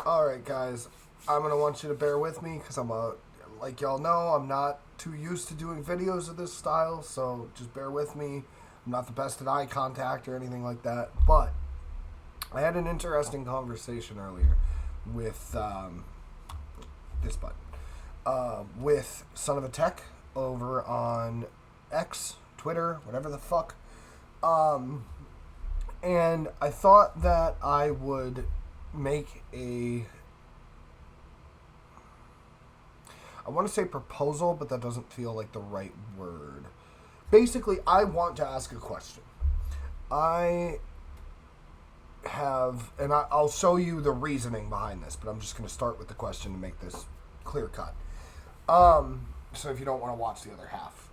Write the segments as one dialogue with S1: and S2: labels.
S1: Alright, guys, I'm going to want you to bear with me because like y'all know, I'm not too used to doing videos of this style, so just bear with me. I'm not the best at eye contact or anything like that, but I had an interesting conversation earlier with with Son of a Tech over on X, Twitter, whatever the fuck. And I thought that I would make I want to say proposal, but that doesn't feel like the right word. Basically, I want to ask a question. I'll show you the reasoning behind this, but I'm just going to start with the question to make this clear cut. So if you don't want to watch the other half.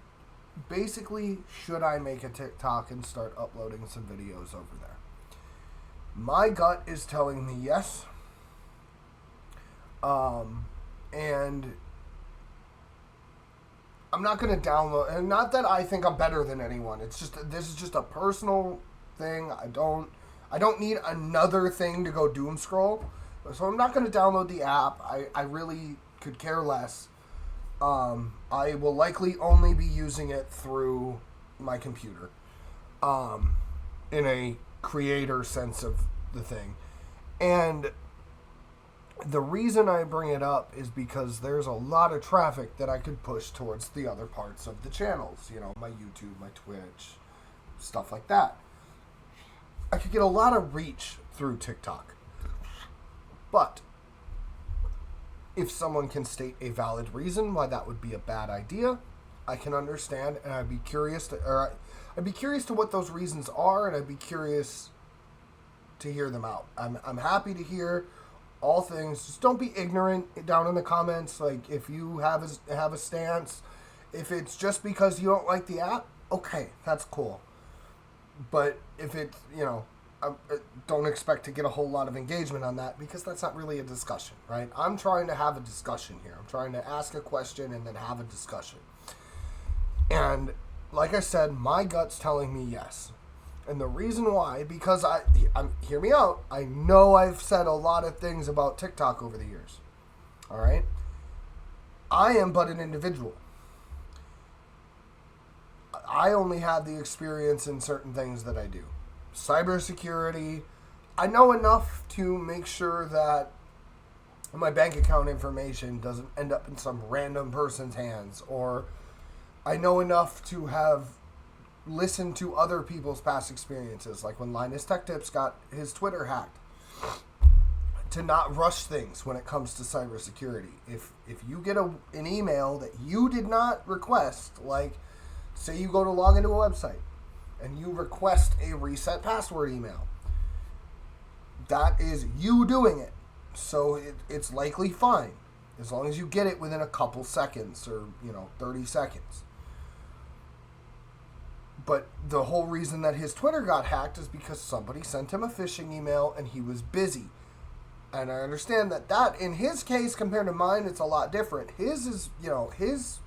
S1: Basically, should I make a TikTok and start uploading some videos over there? My gut is telling me yes. And I'm not going to download, and not that I think I'm better than anyone. It's just, this is just a personal thing. I don't need another thing to go doom scroll. So I'm not going to download the app. I really could care less. I will likely only be using it through my computer. In a creator sense of the thing. And the reason I bring it up is because there's a lot of traffic that I could push towards the other parts of the channels. You know, my YouTube, my Twitch, stuff like that. I could get a lot of reach through TikTok. But if someone can state a valid reason why that would be a bad idea, I can understand, and I'd be curious to what those reasons are, and I'd be curious to hear them out. I'm happy to hear all things. Just don't be ignorant down in the comments. Like, if you have a stance, if it's just because you don't like the app, okay, that's cool. But if it's, don't expect to get a whole lot of engagement on that, because that's not really a discussion, right? I'm trying to have a discussion here. I'm trying to ask a question and then have a discussion. And like I said, my gut's telling me yes. And the reason why, because hear me out. I know I've said a lot of things about TikTok over the years. All right? I am but an individual. I only have the experience in certain things that I do. Cybersecurity, I know enough to make sure that my bank account information doesn't end up in some random person's hands, or I know enough to have listened to other people's past experiences, like when Linus Tech Tips got his Twitter hacked, to not rush things when it comes to cybersecurity. If you get an email that you did not request, like say you go to log into a website and you request a reset password email, that is you doing it. So it's likely fine as long as you get it within a couple seconds or 30 seconds. But the whole reason that his Twitter got hacked is because somebody sent him a phishing email and he was busy. And I understand that in his case compared to mine, it's a lot different. His is, his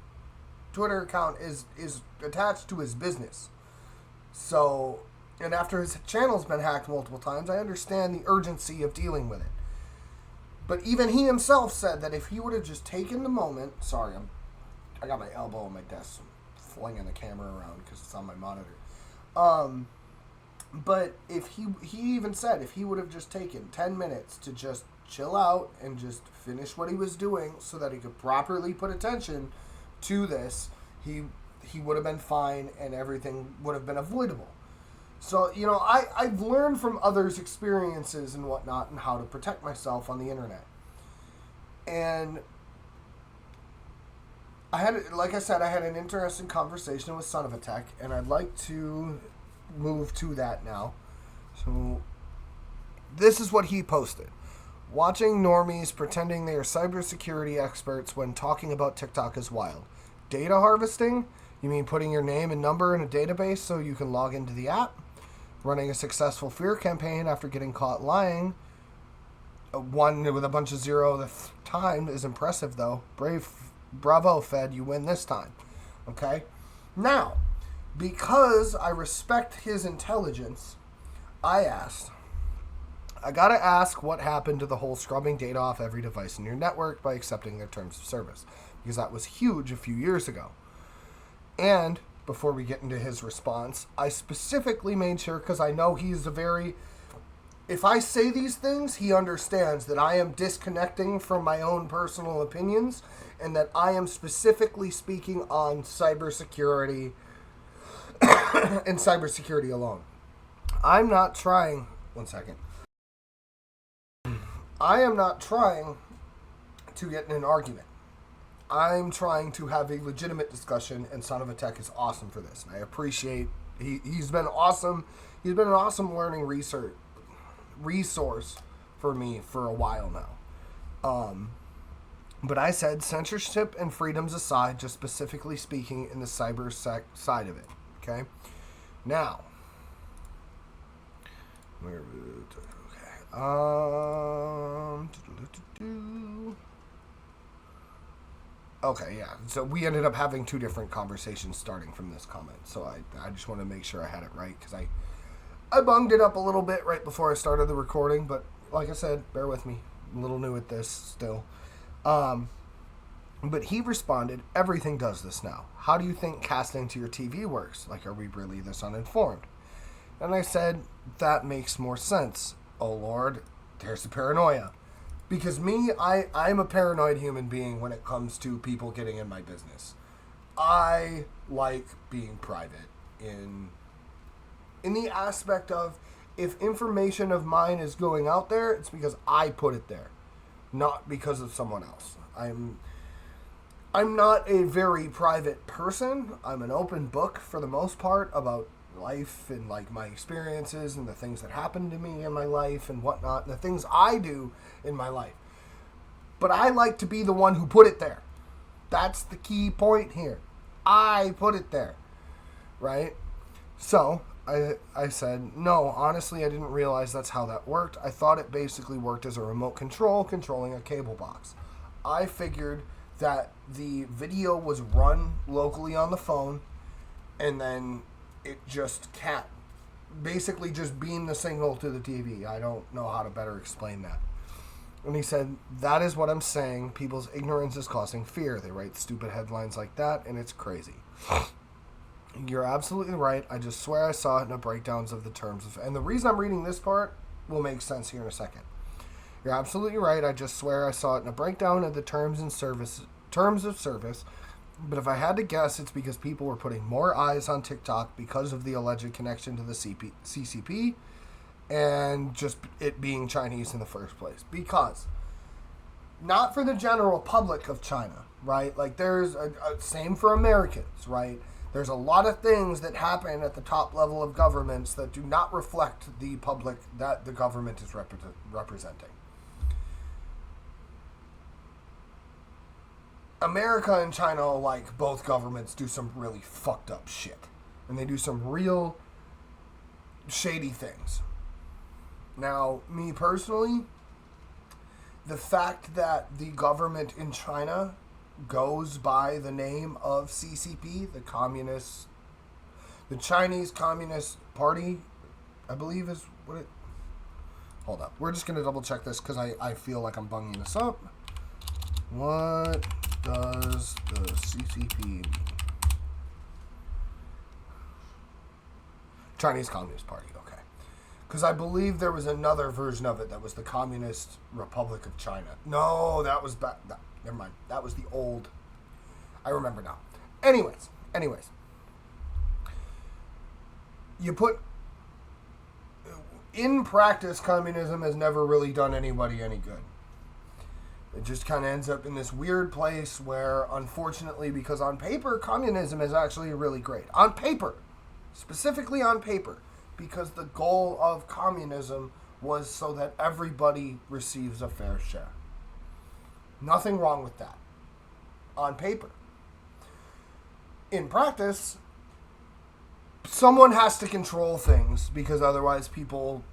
S1: Twitter account is attached to his business. So, and after his channel's been hacked multiple times, I understand the urgency of dealing with it. But even he himself said that if he would have just taken the moment, sorry, I got my elbow on my desk, flinging the camera around because it's on my monitor. But if he even said if he would have just taken 10 minutes to just chill out and just finish what he was doing so that he could properly put attention to this, he would have been fine and everything would have been avoidable. So, I've learned from others' experiences and whatnot and how to protect myself on the internet. And I had an interesting conversation with Son of a Tech, and I'd like to move to that now. So, this is what he posted. Watching normies pretending they are cybersecurity experts when talking about TikTok is wild. Data harvesting? You mean putting your name and number in a database so you can log into the app? Running a successful fear campaign after getting caught lying. One with a bunch of zero the time is impressive, though. Bravo, Fed, you win this time. Okay? Now, because I respect his intelligence, I asked, I gotta ask what happened to the whole scrubbing data off every device in your network by accepting their terms of service, because that was huge a few years ago. And before we get into his response, I specifically made sure, because I know he's a very... If I say these things, he understands that I am disconnecting from my own personal opinions and that I am specifically speaking on cybersecurity and cybersecurity alone. I'm not trying... One second. I am not trying to get in an argument. I'm trying to have a legitimate discussion, and Son of a Tech is awesome for this. And I appreciate... He's been awesome. He's been an awesome learning resource for me for a while now. But I said censorship and freedoms aside, just specifically speaking in the cyber side of it. Okay? Now... Okay, yeah. So we ended up having two different conversations starting from this comment. So I just want to make sure I had it right, because I bunged it up a little bit right before I started the recording. But like I said, bear with me. I'm a little new at this still. But he responded, everything does this now. How do you think casting to your TV works? Like, are we really this uninformed? And I said, that makes more sense. Oh, Lord, there's the paranoia. Because me, I'm a paranoid human being when it comes to people getting in my business. I like being private in the aspect of, if information of mine is going out there, it's because I put it there, not because of someone else. I'm not a very private person. I'm an open book for the most part about life and like my experiences and the things that happened to me in my life and whatnot, and the things I do in my life. But I like to be the one who put it there. That's the key point here. I put it there, right? So I said, no, honestly, I didn't realize that's how that worked. I thought it basically worked as a remote control controlling a cable box. I figured that the video was run locally on the phone, and then it just can't basically just beam the signal to the TV. I don't know how to better explain that. And he said, that is what I'm saying. People's ignorance is causing fear. They write stupid headlines like that, and it's crazy. You're absolutely right. I just swear I saw it in the breakdowns of the terms of... And the reason I'm reading this part will make sense here in a second. You're absolutely right. I just swear I saw it in a breakdown of the terms of service. But if I had to guess, it's because people were putting more eyes on TikTok because of the alleged connection to the CCP and just it being Chinese in the first place. Because, not for the general public of China, right? Like, there's same for Americans, right? There's a lot of things that happen at the top level of governments that do not reflect the public that the government is representing. America and China, like both governments, do some really fucked up shit. And they do some real shady things. Now, me personally, the fact that the government in China goes by the name of CCP, the Chinese Communist Party, I believe is what it... Hold up. We're just going to double check this because I feel like I'm bunging this up. What does the CCP mean? Chinese Communist Party, okay. Because I believe there was another version of it that was the Communist Republic of China. No, that was back... Never mind. That was the old... I remember now. Anyways. You put... In practice, communism has never really done anybody any good. It just kind of ends up in this weird place where, unfortunately, because on paper, communism is actually really great. On paper. Specifically on paper. Because the goal of communism was so that everybody receives a fair share. Nothing wrong with that. On paper. In practice, someone has to control things because otherwise people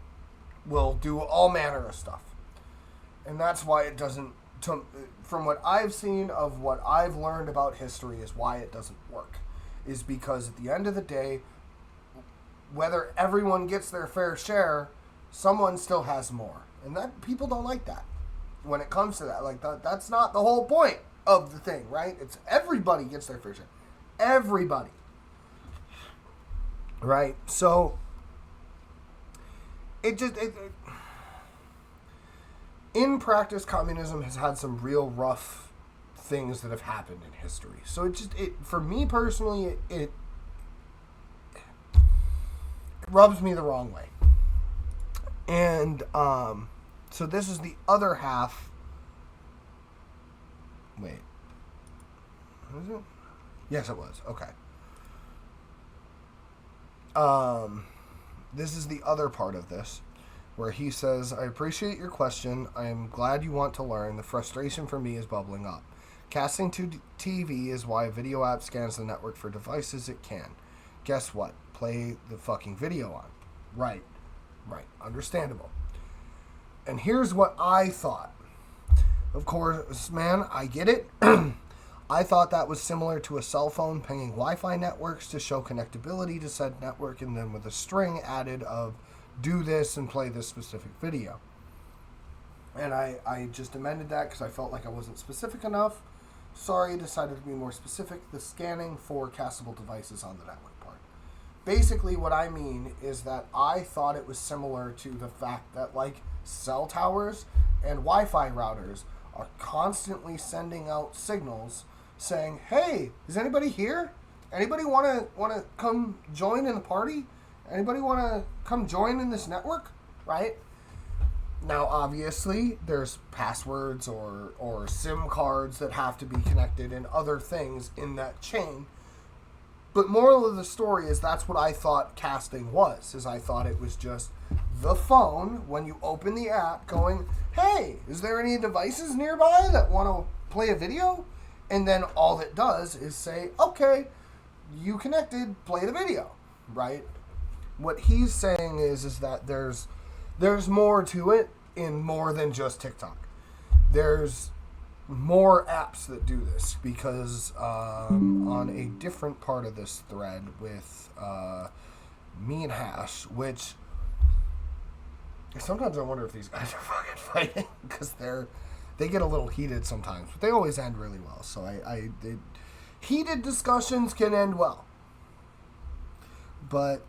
S1: will do all manner of stuff. And that's why it doesn't... From what I've seen of what I've learned about history is why it doesn't work. Is because at the end of the day, whether everyone gets their fair share, someone still has more. And that people don't like that when it comes to that. Like, that's not the whole point of the thing, right? It's everybody gets their fair share. Everybody. Right? So, in practice, communism has had some real rough things that have happened in history. So for me personally, it rubs me the wrong way. And so this is the other half. Wait. Was it? Yes, it was. Okay. This is the other part of this, where he says, I appreciate your question. I am glad you want to learn. The frustration for me is bubbling up. Casting to TV is why a video app scans the network for devices it can. Guess what? Play the fucking video on. Right. Understandable. And here's what I thought. Of course, man, I get it. I thought that was similar to a cell phone pinging Wi-Fi networks to show connectability to said network, and then with a string added of do this and play this specific video. And I just amended that because I felt like I wasn't specific enough. Sorry, I decided to be more specific. The scanning for castable devices on the network part. Basically, what I mean is that I thought it was similar to the fact that, like, cell towers and Wi-Fi routers are constantly sending out signals saying, hey, is anybody here? Anybody want to come join in the party? Anybody want to come join in this network? Right? Now, obviously, there's passwords or SIM cards that have to be connected and other things in that chain. But moral of the story is that's what I thought casting was, is I thought it was just the phone, when you open the app, going, hey, is there any devices nearby that want to play a video? And then all it does is say, okay, you connected, play the video, right? What he's saying is that there's more to it in more than just TikTok. There's more apps that do this because on a different part of this thread with me and Hash, which sometimes I wonder if these guys are fucking fighting because they get a little heated sometimes, but they always end really well. So heated discussions can end well. But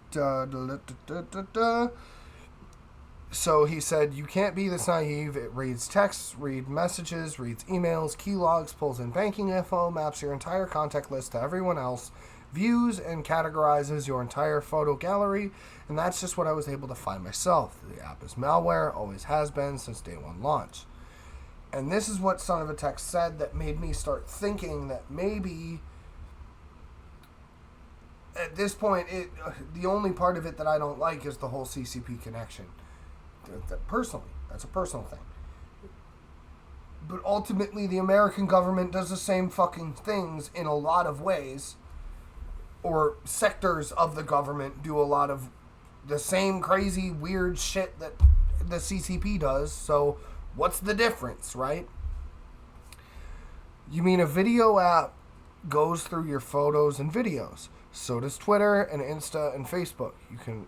S1: so he said, you can't be this naive. It reads texts, reads messages, reads emails, key logs, pulls in banking info, maps your entire contact list to everyone else, views and categorizes your entire photo gallery, and that's just what I was able to find myself. The app is malware, always has been since day one launch. And this is what Son of a Tech said that made me start thinking that maybe at this point, the only part of it that I don't like is the whole CCP connection. Personally, that's a personal thing. But ultimately, the American government does the same fucking things in a lot of ways, or sectors of the government do a lot of the same crazy, weird shit that the CCP does. So, what's the difference, right? You mean a video app goes through your photos and videos. So does Twitter and Insta and Facebook. You can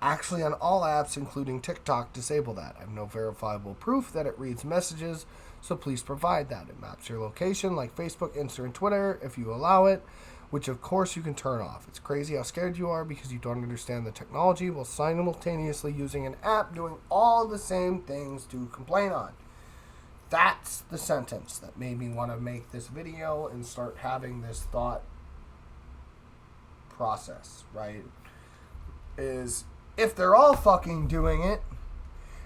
S1: actually on all apps, including TikTok, disable that. I have no verifiable proof that it reads messages, so please provide that. It maps your location like Facebook, Insta, and Twitter if you allow it, which of course you can turn off. It's crazy how scared you are because you don't understand the technology while simultaneously using an app doing all the same things to complain on. That's the sentence that made me want to make this video and start having this thought process, right? Is if they're all fucking doing it,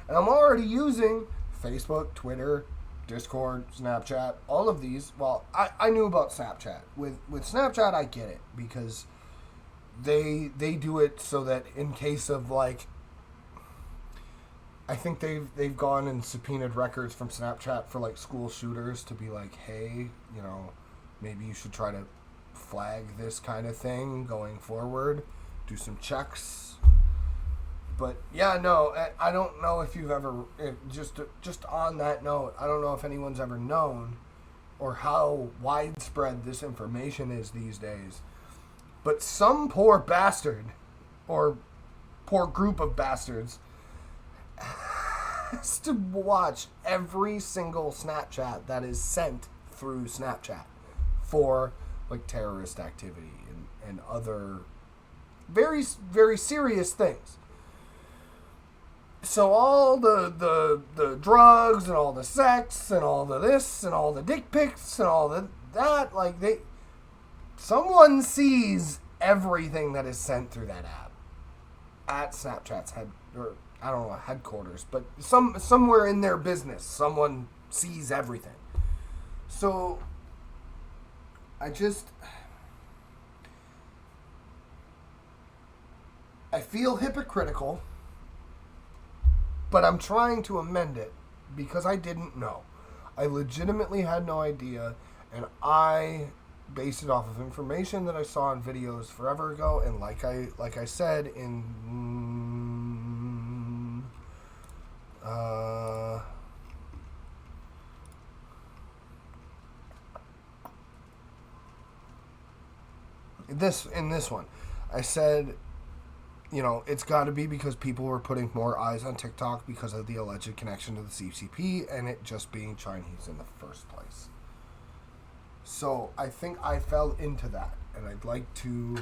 S1: and I'm already using Facebook, Twitter, Discord, Snapchat, all of these. Well, I knew about Snapchat. With Snapchat, I get it because they do it so that in case of like, I think they've gone and subpoenaed records from Snapchat for like school shooters to be like, hey, you know, maybe you should try to flag this kind of thing going forward, do some checks. But yeah, no, I don't know if you've ever, just on that note, I don't know if anyone's ever known or how widespread this information is these days. But some poor bastard or poor group of bastards has to watch every single Snapchat that is sent through Snapchat for like terrorist activity and other very, very serious things. So all the drugs and all the sex and all the this and all the dick pics and all that, like someone sees everything that is sent through that app at Snapchat's headquarters, but somewhere in their business, someone sees everything. So I feel hypocritical, but I'm trying to amend it because I didn't know. I legitimately had no idea, and I based it off of information that I saw in videos forever ago, and like I said in this one, I said, you know, it's got to be because people were putting more eyes on TikTok because of the alleged connection to the CCP and it just being Chinese in the first place. So I think I fell into that, and I'd like to,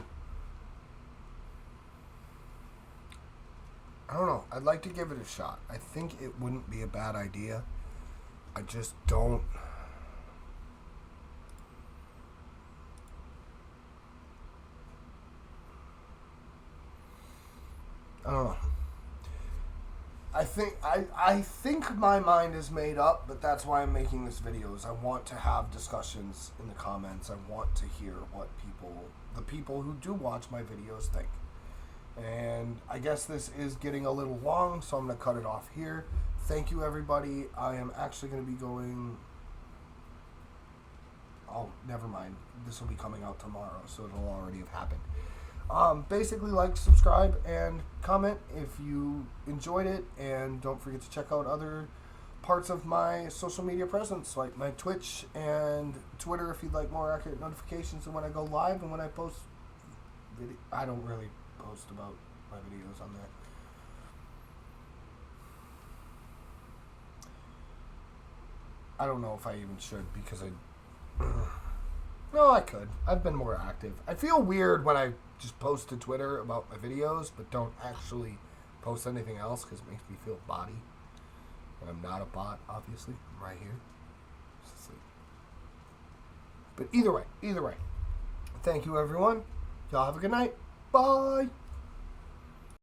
S1: I don't know, I'd like to give it a shot. I think it wouldn't be a bad idea. I just don't. I don't know. I think my mind is made up, but that's why I'm making this video. Is I want to have discussions in the comments. I want to hear what the people who do watch my videos think. And I guess this is getting a little long, so I'm going to cut it off here. Thank you, everybody. I am actually going to be going. Oh, never mind. This will be coming out tomorrow, so it'll already have happened. Basically, like, subscribe, and comment if you enjoyed it, and don't forget to check out other parts of my social media presence, like my Twitch and Twitter, if you'd like more accurate notifications of when I go live and when I post video. I don't really post about my videos on there. I don't know if I even should, because no, I could. I've been more active. I feel weird when I just post to Twitter about my videos, but don't actually post anything else because it makes me feel body. And I'm not a bot, obviously. I'm right here. But either way. Thank you, everyone. Y'all have a good night. Bye.